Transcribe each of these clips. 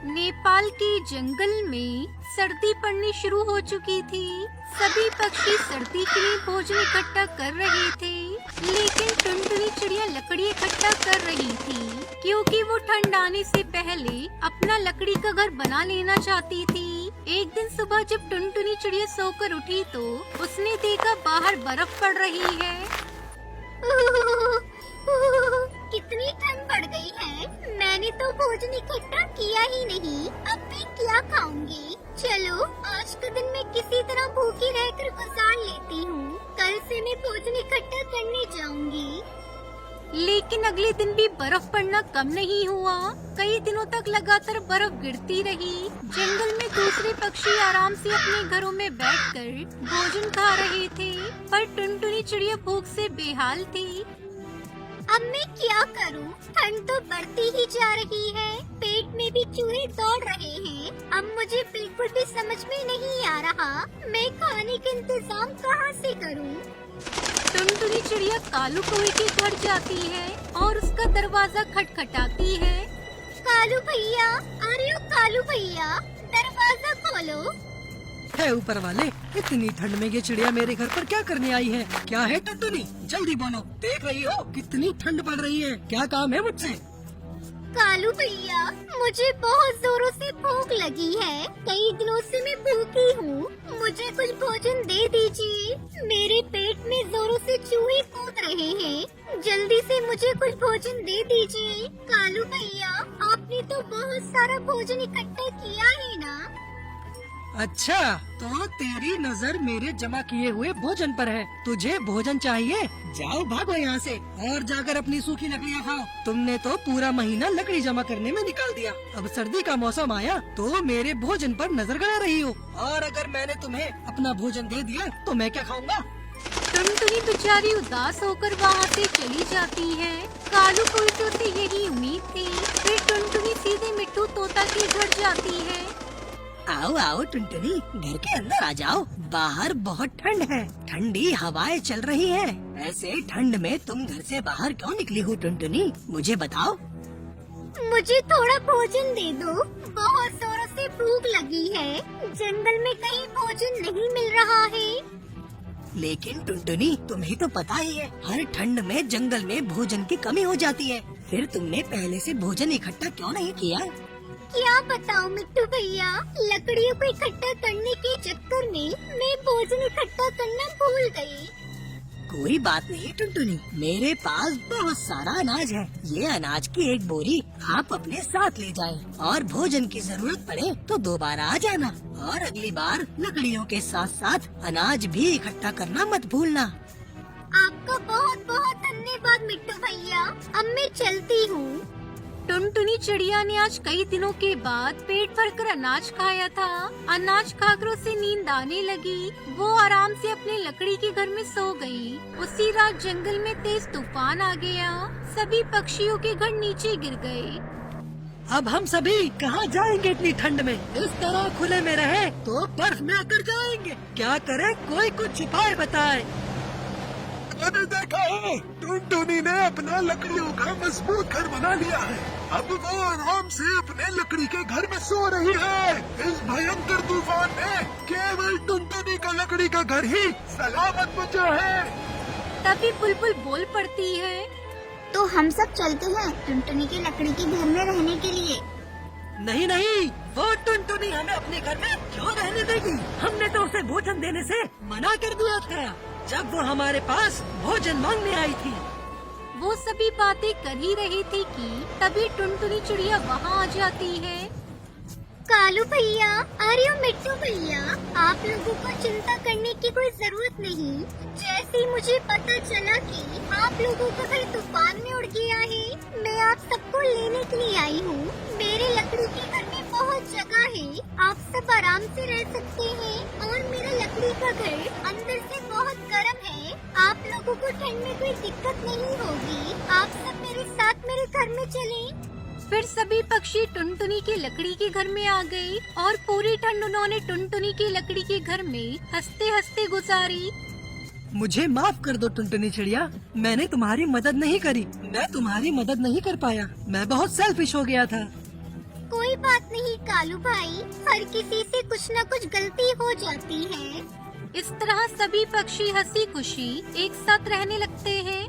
नेपाल के जंगल में सर्दी पड़नी शुरू हो चुकी थी। सभी पक्षी सर्दी के लिए भोजन इकट्ठा कर रहे थे, लेकिन टुनटुनी चिड़िया लकड़ी इकट्ठा कर रही थी, क्योंकि वो ठंड आने से पहले अपना लकड़ी का घर बना लेना चाहती थी। एक दिन सुबह जब टुनटुनी चिड़िया सोकर उठी तो उसने देखा बाहर बर्फ पड़ रही है। कितनी ठंड बढ़ गई है। मैंने तो भोजन इकट्ठा किया ही नहीं, अब मैं क्या खाऊंगी। चलो आज का दिन मैं किसी तरह भूखी रहकर गुजार लेती हूँ। कल से मैं भोजन इकट्ठा करने जाऊंगी। लेकिन अगले दिन भी बर्फ पड़ना कम नहीं हुआ। कई दिनों तक लगातार बर्फ गिरती रही। जंगल में दूसरे पक्षी आराम से अपने घरों में बैठकर भोजन खा रहे थे, पर टुनटुनी चिड़िया भूख से बेहाल थी। अब मैं क्या करूं? ठंड तो बढ़ती ही जा रही है, पेट में भी चूहे दौड़ रहे हैं। अब मुझे बिल्कुल भी समझ में नहीं आ रहा मैं खाने का इंतजाम कहां से करूं। टुनटुनी चिड़िया कालू कौवे के घर जाती है और उसका दरवाजा खटखटाती है। कालू भैया, अरे ओ कालू भैया, दरवाजा खोलो। है ऊपर वाले, इतनी ठंड में ये चिड़िया मेरे घर पर क्या करने आई है? क्या है टुनटुनी, जल्दी बोलो। देख रही हो कितनी ठंड पड़ रही है, क्या काम है मुझसे? कालू भैया, मुझे बहुत जोरों से भूख लगी है। कई दिनों से मैं भूखी हूँ, मुझे कुछ भोजन दे दीजिए। मेरे पेट में जोरों से चूहे कूद रहे हैं, जल्दी से मुझे कुछ भोजन दे दीजिए। कालू भैया, आपने तो बहुत सारा भोजन इकट्ठा किया है ना? अच्छा, तो तेरी नजर मेरे जमा किए हुए भोजन पर है। तुझे भोजन चाहिए? जाओ भागो यहाँ से और जाकर अपनी सूखी लकड़ियाँ खाओ। तुमने तो पूरा महीना लकड़ी जमा करने में निकाल दिया। अब सर्दी का मौसम आया तो मेरे भोजन पर नजर गड़ा रही हो। और अगर मैंने तुम्हें अपना भोजन दे दिया तो मैं क्या खाऊंगा? टुनटुनी बेचारी उदास होकर वहाँ से चली जाती है। कालू कौवे से उसे यही उम्मीद थी। फिर टुनटुनी सीधे मिट्टू तोता के घर जाती है। आओ आओ टुनटुनी, घर के अंदर आ जाओ। बाहर बहुत ठंड है, ठंडी हवाएं चल रही है। ऐसे ठंड में तुम घर से बाहर क्यों निकली हो टुनटुनी, मुझे बताओ। मुझे थोड़ा भोजन दे दो, बहुत जोरों से भूख लगी है। जंगल में कहीं भोजन नहीं मिल रहा है। लेकिन टुनटुनी, तुम्हें तो पता ही है, हर ठंड में जंगल में भोजन की कमी हो जाती है। फिर तुमने पहले से भोजन इकट्ठा क्यों नहीं किया? क्या बताऊं मिट्टू भैया, लकड़ियों को इकट्ठा करने के चक्कर में मैं भोजन इकट्ठा करना भूल गई। कोई बात नहीं टुनटुनी, मेरे पास बहुत सारा अनाज है। ये अनाज की एक बोरी आप अपने साथ ले जाएं और भोजन की जरूरत पड़े तो दोबारा आ जाना। और अगली बार लकड़ियों के साथ साथ अनाज भी इकट्ठा करना मत भूलना। आपका बहुत बहुत धन्यवाद मिट्टू भैया, अब मैं चलती हूँ। टुनटुनी चिड़िया ने आज कई दिनों के बाद पेट भरकर अनाज खाया था। अनाज खाकर उसे नींद आने लगी। वो आराम से अपने लकड़ी के घर में सो गई। उसी रात जंगल में तेज तूफान आ गया। सभी पक्षियों के घर नीचे गिर गए। अब हम सभी कहाँ जाएंगे इतनी ठंड में? इस तरह खुले में रहे तो बर्फ में आकर जाएंगे। क्या करें, कोई कुछ उपाय बताए। मैंने देखा है, टुनटुनी ने अपना लकड़ियों का मजबूत घर बना लिया है। अब वो आराम से अपने लकड़ी के घर में सो रही है। इस भयंकर तूफान में केवल टुनटुनी का लकड़ी का घर ही सलामत बचा है। तभी बुलबुल बोल पड़ती है, तो हम सब चलते हैं टुनटुनी के लकड़ी के घर में रहने के लिए। नहीं नहीं, वो टुनटुनी हमें अपने घर में क्यों रहने देगी? हमने तो उसे भोजन देने से मना कर दिया था जब वो हमारे पास भोजन मांगने आई थी। वो सभी बातें कर ही रही थी कि तभी टुनटुनी चिड़िया वहाँ आ जाती है। कालू भैया, अरे ओ मिट्टू भैया, आप लोगों को चिंता करने की कोई जरूरत नहीं। जैसे ही मुझे पता चला कि आप लोगों का घर तूफान में उड़ गया है, मैं आप सबको लेने के लिए आई हूँ। मेरे लकड़ी के घर में बहुत जगह है, आप सब आराम से रह सकते हैं। और मेरा लकड़ी का घर अंदर से बहुत गर्म है, आप लोगों को ठंड में कोई दिक्कत नहीं होगी। आप सब मेरे साथ मेरे घर में चलें। फिर सभी पक्षी टुनटुनी के लकड़ी के घर में आ गए और पूरी ठंड उन्होंने टुनटुनी की लकड़ी के घर में हंसते हंसते गुजारी। मुझे माफ कर दो टुनटुनी चिड़िया, मैंने तुम्हारी मदद नहीं करी। मैं तुम्हारी मदद नहीं कर पाया, मैं बहुत सेल्फिश हो गया था। कोई बात नहीं कालू भाई, हर किसी से कुछ न कुछ गलती हो जाती है। इस तरह सभी पक्षी हंसी खुशी एक साथ रहने लगते हैं।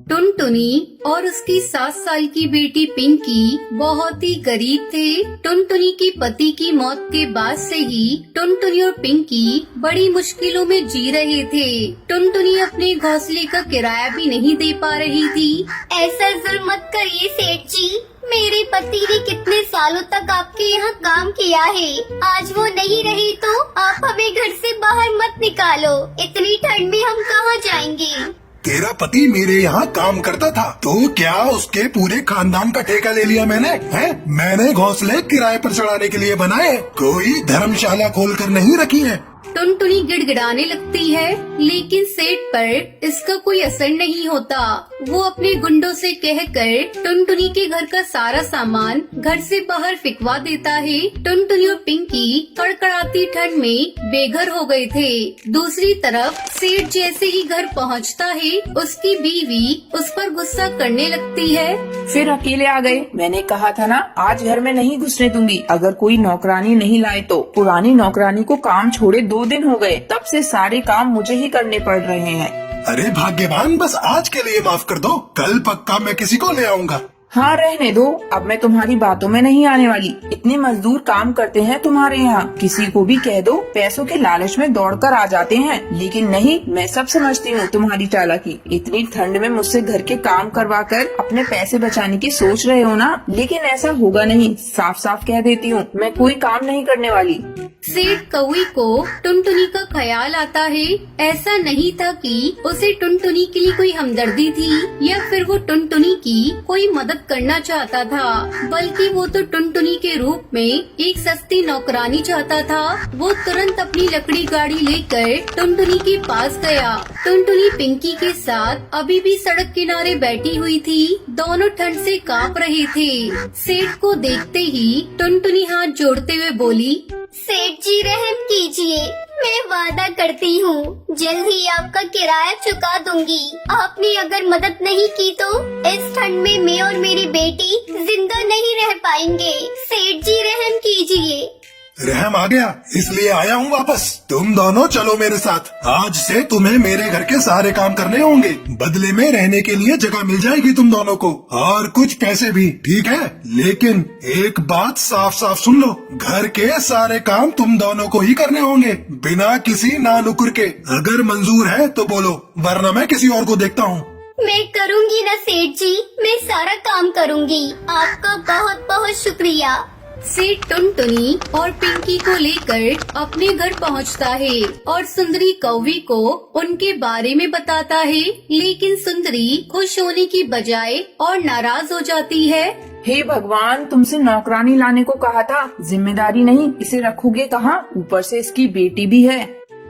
टुनटुनी और उसकी 7 साल की बेटी पिंकी बहुत ही गरीब थे। टुनटुनी के पति की मौत के बाद से ही टुनटुनी और पिंकी बड़ी मुश्किलों में जी रहे थे। टुनटुनी अपने घोंसले का किराया भी नहीं दे पा रही थी। ऐसा जुल्म मत करिए सेठ जी, मेरे पति ने कितने सालों तक आपके यहाँ काम किया है, आज वो नहीं रही तो आप हमें घर से बाहर मत निकालो, इतनी ठंड में हम कहाँ जाएंगे। तेरा पति मेरे यहाँ काम करता था तो क्या उसके पूरे खानदान का ठेका ले लिया मैंने? हैं? मैंने घोंसले किराए पर चढ़ाने के लिए बनाए, कोई धर्मशाला खोल कर नहीं रखी है। टुनटुनी गिड़गिड़ाने लगती है, लेकिन सेठ पर इसका कोई असर नहीं होता। वो अपने गुंडों से कहकर टुनटुनी के घर का सारा सामान घर से बाहर फिकवा देता है। टुनटुनी और पिंकी कड़कड़ाती ठंड में बेघर हो गए थे। दूसरी तरफ सेठ जैसे ही घर पहुंचता है, उसकी बीवी उस पर गुस्सा करने लगती है। फिर अकेले आ गए, मैंने कहा था ना आज घर में नहीं घुसने दूंगी अगर कोई नौकरानी नहीं लाए तो। पुरानी नौकरानी को काम छोड़े 2 दिन हो गए, तब से सारे काम मुझे ही करने पड़ रहे हैं। अरे भाग्यवान, बस आज के लिए माफ कर दो, कल पक्का मैं किसी को ले आऊंगा। हाँ रहने दो, अब मैं तुम्हारी बातों में नहीं आने वाली। इतने मजदूर काम करते हैं तुम्हारे यहाँ, किसी को भी कह दो पैसों के लालच में दौड़कर आ जाते हैं। लेकिन नहीं, मैं सब समझती हूँ तुम्हारी चालाकी। इतनी ठंड में मुझसे घर के काम करवा कर अपने पैसे बचाने की सोच रहे हो ना, लेकिन ऐसा होगा नहीं, साफ साफ कह देती हूँ, मैं कोई काम नहीं करने वाली। सेठ कौवी को टुनटुनी का ख्याल आता है। ऐसा नहीं था कि उसे टुनटुनी के लिए कोई हमदर्दी थी या फिर वो टुनटुनी की कोई मदद करना चाहता था, बल्कि वो तो टुनटुनी के रूप में एक सस्ती नौकरानी चाहता था। वो तुरंत अपनी लकड़ी गाड़ी लेकर टुनटुनी के पास गया। टुनटुनी पिंकी के साथ अभी भी सड़क किनारे बैठी हुई थी। दोनों ठंड से कांप रहे थे। सेठ को देखते ही टुनटुनी हाथ जोड़ते हुए बोली, सेठ जी रहम कीजिए, मैं वादा करती हूँ जल्द ही आपका किराया चुका दूंगी। आपने अगर मदद नहीं की तो इस ठंड में मैं और मेरी बेटी जिंदा नहीं रह पाएंगे। सेठ जी रहम कीजिए। रहम आ गया इसलिए आया हूँ वापस। तुम दोनों चलो मेरे साथ, आज से तुम्हें मेरे घर के सारे काम करने होंगे। बदले में रहने के लिए जगह मिल जाएगी तुम दोनों को और कुछ पैसे भी, ठीक है? लेकिन एक बात साफ साफ सुन लो, घर के सारे काम तुम दोनों को ही करने होंगे, बिना किसी नानुकुर के। अगर मंजूर है तो बोलो, वरना मैं किसी और को देखता हूँ। मैं करूँगी ना सेठ जी, मैं सारा काम करूँगी। आपका बहुत बहुत शुक्रिया। सेठ टुनटुनी और पिंकी को लेकर अपने घर पहुंचता है और सुंदरी कौवी को उनके बारे में बताता है, लेकिन सुंदरी खुश होने की बजाय और नाराज हो जाती है। हे भगवान, तुमसे नौकरानी लाने को कहा था, जिम्मेदारी नहीं, इसे रखोगे कहाँ? ऊपर से इसकी बेटी भी है।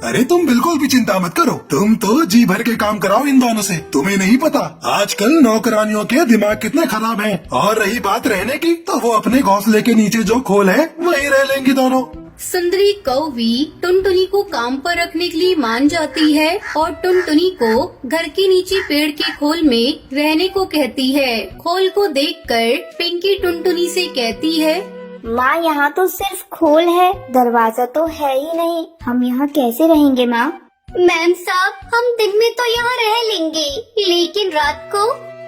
अरे तुम बिल्कुल भी चिंता मत करो, तुम तो जी भर के काम कराओ इन दोनों से। तुम्हें नहीं पता आजकल नौकरानियों के दिमाग कितने खराब हैं। और रही बात रहने की, तो वो अपने घोंसले के नीचे जो खोल है वहीं रह लेंगी दोनों। सुंदरी कौवी टुनटुनी को काम पर रखने के लिए मान जाती है और टुनटुनी को घर के नीचे पेड़ के खोल में रहने को कहती है। खोल को देखकर पिंकी टुनटुनी से कहती है, माँ यहाँ तो सिर्फ खोल है, दरवाजा तो है ही नहीं, हम यहाँ कैसे रहेंगे माँ? मैम साहब, हम दिन में तो यहाँ रह लेंगे, लेकिन रात को?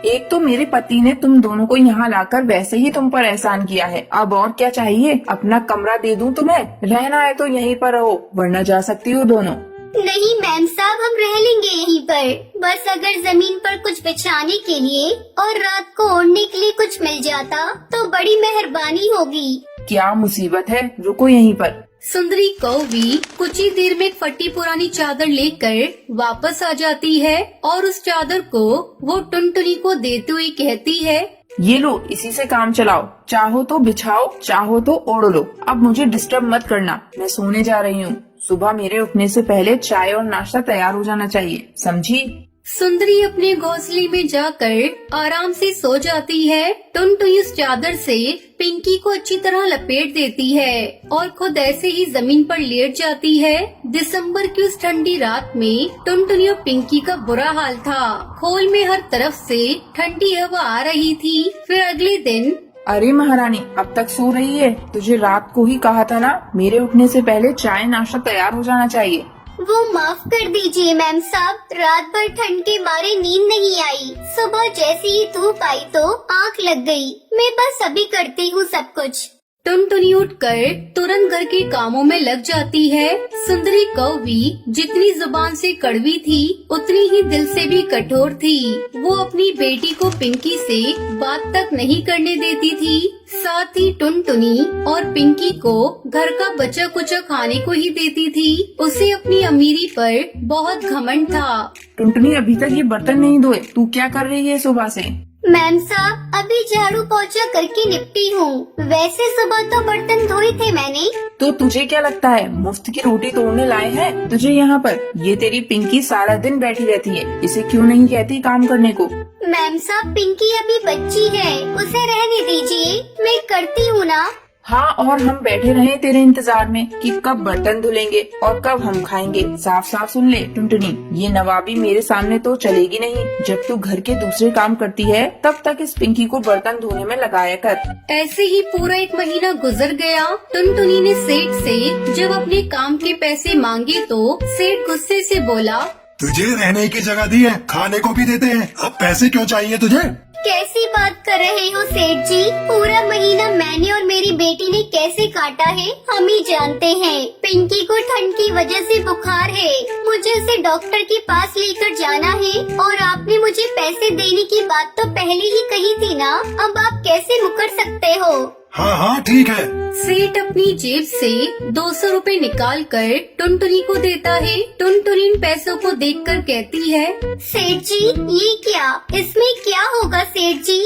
एक तो मेरे पति ने तुम दोनों को यहाँ लाकर वैसे ही तुम पर एहसान किया है, अब और क्या चाहिए? अपना कमरा दे दूं तुम्हें, रहना है तो यहीं पर रहो, वरना जा सकती हो दोनों। नहीं मैम साहब, हम रह लेंगे यहीं पर, बस अगर जमीन पर कुछ बिछाने के लिए और रात को ओढ़ने के लिए कुछ मिल जाता तो बड़ी मेहरबानी होगी। क्या मुसीबत है, रुको यहीं पर। सुंदरी कौवी कुछ ही देर में एक फटी पुरानी चादर लेकर वापस आ जाती है और उस चादर को वो टुनटुनी को देते हुए कहती है, ये लो, इसी से काम चलाओ, चाहो तो बिछाओ, चाहो तो ओढ़ लो। अब मुझे डिस्टर्ब मत करना, मैं सोने जा रही हूँ। सुबह मेरे उठने से पहले चाय और नाश्ता तैयार हो जाना चाहिए, समझी? सुंदरी अपने घोंसले में जाकर आराम से सो जाती है। टुनटुनी उस चादर से पिंकी को अच्छी तरह लपेट देती है और खुद ऐसे ही जमीन पर लेट जाती है। दिसंबर की उस ठंडी रात में टुनटुनी और पिंकी का बुरा हाल था। खोल में हर तरफ से ठंडी हवा आ रही थी। फिर अगले दिन अरे महारानी, अब तक सो रही है? तुझे रात को ही कहा था ना, मेरे उठने से पहले चाय नाश्ता तैयार हो जाना चाहिए। वो माफ कर दीजिए मैम साहब, रात भर ठंड के मारे नींद नहीं आई। सुबह जैसे ही धूप आई तो आंख लग गई। मैं बस अभी करती हूँ सब कुछ। टुनटुनी उठकर तुरंत घर के कामों में लग जाती है। सुंदरी कौवी जितनी जुबान से कड़वी थी उतनी ही दिल से भी कठोर थी। वो अपनी बेटी को पिंकी से बात तक नहीं करने देती थी। साथ ही टुनटुनी और पिंकी को घर का बचा कुचा खाने को ही देती थी। उसे अपनी अमीरी पर बहुत घमंड था। टुनटुनी, अभी तक ये बर्तन नहीं धोए, तू क्या कर रही है सुबह से? मैम साहब, अभी झाड़ू पोछा करके निपटी हूँ। वैसे सुबह तो बर्तन धोए थे मैंने। तो तुझे क्या लगता है मुफ्त की रोटी तोड़ने लाए हैं तुझे यहाँ पर? ये तेरी पिंकी सारा दिन बैठी रहती है, इसे क्यों नहीं कहती काम करने को? मैम साहब, पिंकी अभी बच्ची है, उसे रहने दीजिए, मैं करती हूँ ना। हाँ, और हम बैठे रहे तेरे इंतजार में कि कब बर्तन धुलेंगे और कब हम खाएंगे। साफ साफ सुन ले टुनटुनी, ये नवाबी मेरे सामने तो चलेगी नहीं। जब तू घर के दूसरे काम करती है तब तक इस पिंकी को बर्तन धोने में लगाया कर। ऐसे ही पूरा 1 महीना गुजर गया। टुनटुनी ने सेठ से जब अपने काम के पैसे मांगे तो सेठ गुस्से से बोला, तुझे रहने की जगह दी है, खाने को भी देते हैं, अब पैसे क्यों चाहिए तुझे? कैसी बात कर रहे हो सेठ जी? पूरा महीना मैंने और मेरी बेटी ने कैसे काटा है हम ही जानते हैं। पिंकी को ठंड की वजह से बुखार है, मुझे उसे डॉक्टर के पास लेकर जाना है और आपने मुझे पैसे देने की बात तो पहले ही कही थी ना, अब आप कैसे मुकर सकते हो? हाँ हाँ ठीक है। सेठ अपनी जेब से 200 रुपए निकाल कर टुनटुनी को देता है। टुनटुनी इन पैसों को देखकर कहती है, सेठ जी ये क्या, इसमें क्या होगा सेठ जी?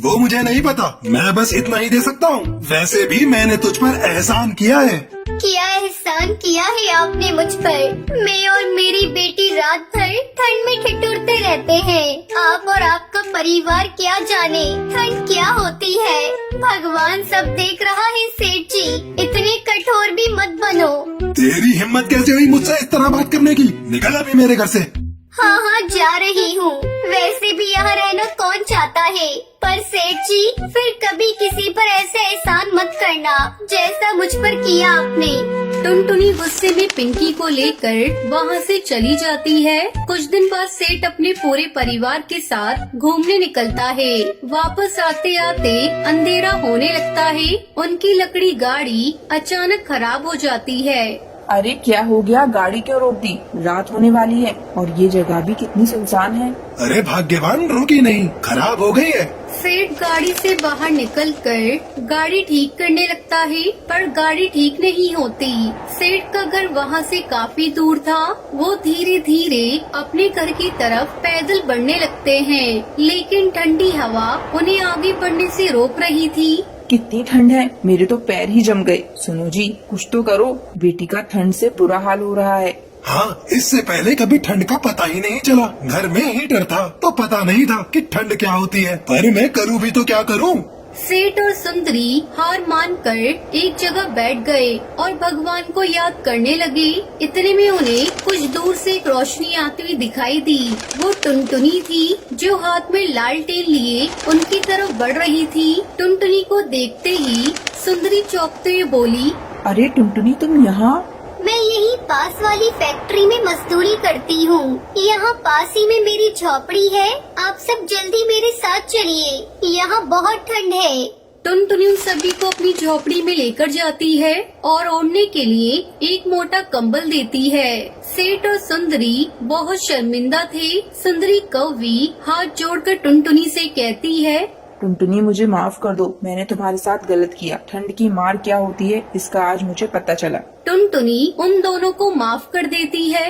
वो मुझे नहीं पता, मैं बस इतना ही दे सकता हूँ। वैसे भी मैंने तुझ पर एहसान किया है। क्या एहसान किया है आपने मुझ पर? मैं और मेरी बेटी रात भर ठंड में ठिठुरते रहते हैं। आप और आपका परिवार क्या जाने ठंड क्या होती है। भगवान सब देख रहा है सेठ जी, इतने कठोर भी मत बनो। तेरी हिम्मत कैसे हुई मुझसे इस तरह बात करने की? निकल अभी मेरे घर से। हाँ हाँ जा रही हूँ, वैसे भी यहाँ रहना कौन चाहता है। पर सेठ जी फिर कभी किसी पर ऐसे एहसान मत करना जैसा मुझ पर किया आपने। टुनटुनी गुस्से में पिंकी को लेकर वहाँ से चली जाती है। कुछ दिन बाद सेठ अपने पूरे परिवार के साथ घूमने निकलता है। वापस आते आते अंधेरा होने लगता है। उनकी लकड़ी गाड़ी अचानक खराब हो जाती है। अरे क्या हो गया, गाड़ी क्यों रोक दी? रात होने वाली है और ये जगह भी कितनी सुनसान है। अरे भाग्यवान, रुकी नहीं, खराब हो गई है। सेठ गाड़ी से बाहर निकलकर गाड़ी ठीक करने लगता है, पर गाड़ी ठीक नहीं होती। सेठ का घर वहाँ से काफी दूर था। वो धीरे धीरे अपने घर की तरफ पैदल बढ़ने लगते हैं, लेकिन ठंडी हवा उन्हें आगे बढ़ने से रोक रही थी। कितनी ठंड है, मेरे तो पैर ही जम गए। सुनो जी, कुछ तो करो, बेटी का ठंड से बुरा हाल हो रहा है। हाँ, इससे पहले कभी ठंड का पता ही नहीं चला। घर में हीटर था तो पता नहीं था कि ठंड क्या होती है, पर मैं करूँ भी तो क्या करूँ। सेठ और सुंदरी हार मानकर एक जगह बैठ गए और भगवान को याद करने लगे। इतने में उन्हें कुछ दूर से एक रोशनी आती हुई दिखाई दी। वो टुनटुनी थी जो हाथ में लालटेन लिए उनकी तरफ बढ़ रही थी। टुनटुनी को देखते ही सुंदरी चौंकते हुए बोली, अरे टुनटुनी, तुम यहाँ? मैं यही पास वाली फैक्ट्री में मजदूरी करती हूँ। यहाँ पास ही में मेरी झोपड़ी है, आप सब जल्दी मेरे साथ चलिए, यहाँ बहुत ठंड है। टुनटुनी उन सभी को अपनी झोपड़ी में लेकर जाती है और ओढ़ने के लिए एक मोटा कंबल देती है। सेठ और सुंदरी बहुत शर्मिंदा थे। सुंदरी कौवी हाथ जोड़कर टुनटुनी से कहती है, टुनटुनी, मुझे माफ कर दो, मैंने तुम्हारे साथ गलत किया। ठंड की मार क्या होती है इसका आज मुझे पता चला। टुनटुनी उन दोनों को माफ कर देती है।